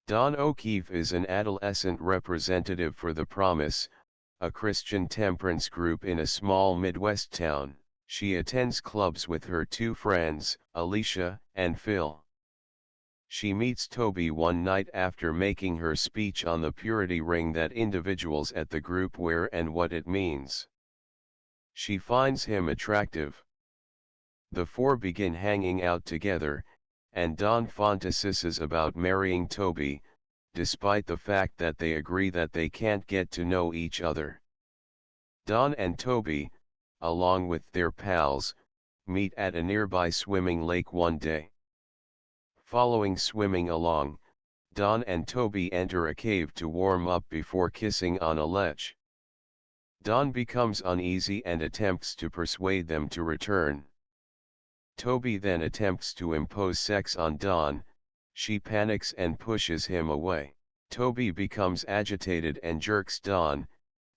Dawn O'Keefe is an adolescent representative for The Promise, a Christian temperance group in a small Midwest town. She attends clubs with her two friends, Alicia and Phil. She meets Toby one night after making her speech on the purity ring that individuals at the group wear and what it means. She finds him attractive. The four begin hanging out together, and Dawn fantasizes about marrying Toby, despite the fact that they agree that they can't get to know each other. Dawn and Toby, along with their pals, meet at a nearby swimming lake one day. Following swimming along, Dawn and Toby enter a cave to warm up before kissing on a ledge. Dawn becomes uneasy and attempts to persuade them to return. Toby then attempts to impose sex on Dawn. She panics and pushes him away. Toby becomes agitated and jerks Dawn,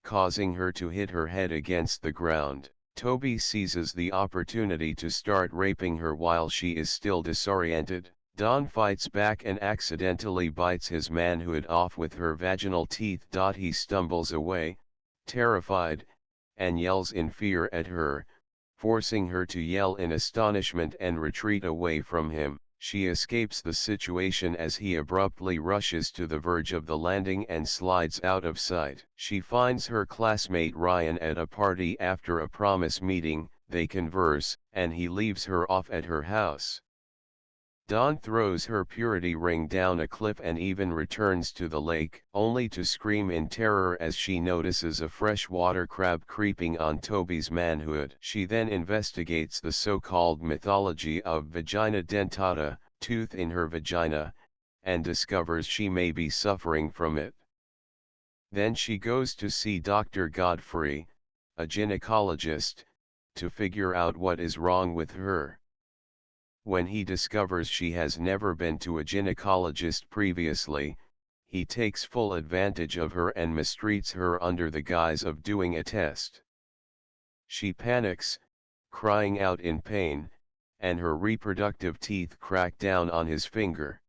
causing her to hit her head against the ground. Toby seizes the opportunity to start raping her while she is still disoriented. Dawn fights back and accidentally bites his manhood off with her vaginal teeth. He stumbles away, terrified, and yells in fear at her, forcing her to yell in astonishment and retreat away from him. She escapes the situation as he abruptly rushes to the verge of the landing and slides out of sight. She finds her classmate Ryan at a party after a Promise meeting. They converse, and he leaves her off at her house. Dawn throws her purity ring down a cliff and even returns to the lake, only to scream in terror as she notices a freshwater crab creeping on Toby's manhood. She then investigates the so-called mythology of vagina dentata, tooth in her vagina, and discovers she may be suffering from it. Then she goes to see Dr. Godfrey, a gynecologist, to figure out what is wrong with her. When he discovers she has never been to a gynecologist previously, he takes full advantage of her and mistreats her under the guise of doing a test. She panics, crying out in pain, and her reproductive teeth crack down on his finger.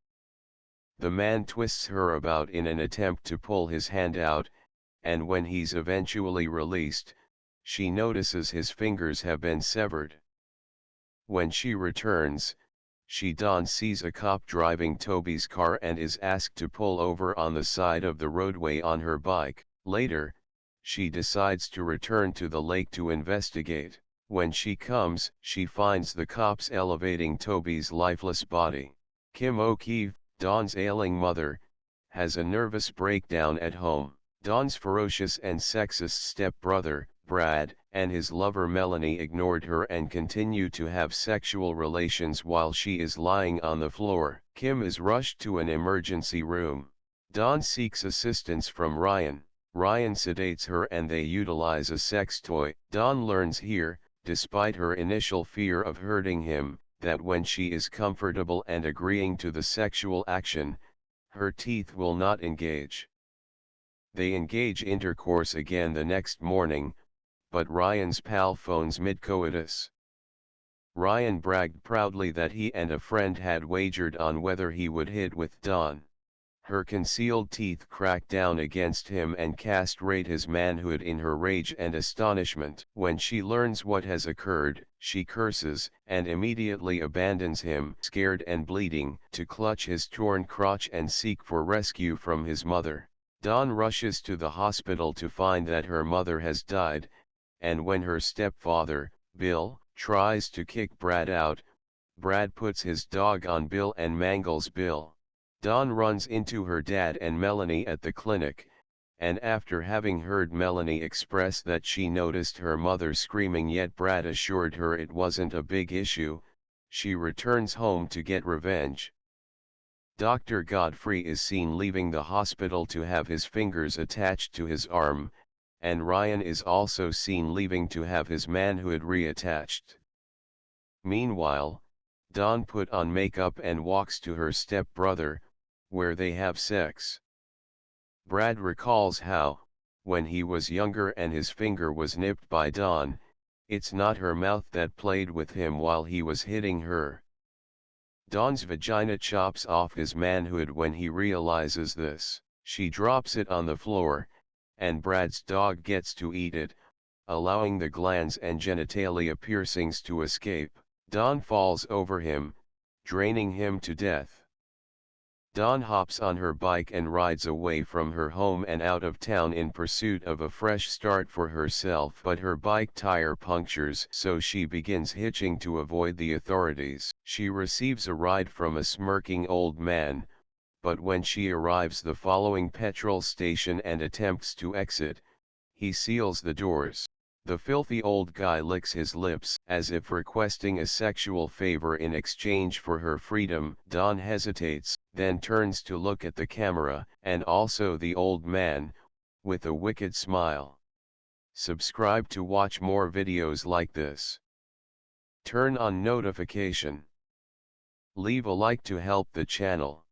The man twists her about in an attempt to pull his hand out, and when he's eventually released, she notices his fingers have been severed. When she returns, Dawn sees a cop driving Toby's car and is asked to pull over on the side of the roadway on her bike. Later, she decides to return to the lake to investigate. When she comes, she finds the cops elevating Toby's lifeless body. Kim O'Keefe, Dawn's ailing mother, has a nervous breakdown at home. Dawn's ferocious and sexist stepbrother, Brad, and his lover Melanie ignored her and continue to have sexual relations while she is lying on the floor. Kim is rushed to an emergency room. Dawn seeks assistance from Ryan. Ryan sedates her and they utilize a sex toy. Dawn learns here, despite her initial fear of hurting him, that when she is comfortable and agreeing to the sexual action, her teeth will not engage. They engage intercourse again the next morning, but Ryan's pal phones mid-coitus. Ryan bragged proudly that he and a friend had wagered on whether he would hit with Dawn. Her concealed teeth crack down against him and castrate his manhood in her rage and astonishment. When she learns what has occurred, she curses and immediately abandons him, scared and bleeding, to clutch his torn crotch and seek for rescue from his mother. Dawn rushes to the hospital to find that her mother has died, and when her stepfather, Bill, tries to kick Brad out, Brad puts his dog on Bill and mangles Bill. Dawn runs into her dad and Melanie at the clinic, and after having heard Melanie express that she noticed her mother screaming yet Brad assured her it wasn't a big issue, she returns home to get revenge. Dr. Godfrey is seen leaving the hospital to have his fingers attached to his arm, and Ryan is also seen leaving to have his manhood reattached. Meanwhile, Dawn put on makeup and walks to her stepbrother, where they have sex. Brad recalls how, when he was younger and his finger was nipped by Dawn, it's not her mouth that played with him while he was hitting her. Dawn's vagina chops off his manhood when he realizes this. She drops it on the floor, and Brad's dog gets to eat it, allowing the glands and genitalia piercings to escape. Dawn falls over him, draining him to death. Dawn hops on her bike and rides away from her home and out of town in pursuit of a fresh start for herself, but her bike tire punctures, so she begins hitching to avoid the authorities. She receives a ride from a smirking old man, but when she arrives the following petrol station and attempts to exit, he seals the doors. The filthy old guy licks his lips as if requesting a sexual favor in exchange for her freedom. Dawn hesitates, then turns to look at the camera and also the old man, with a wicked smile. Subscribe to watch more videos like this. Turn on notification. Leave a like to help the channel.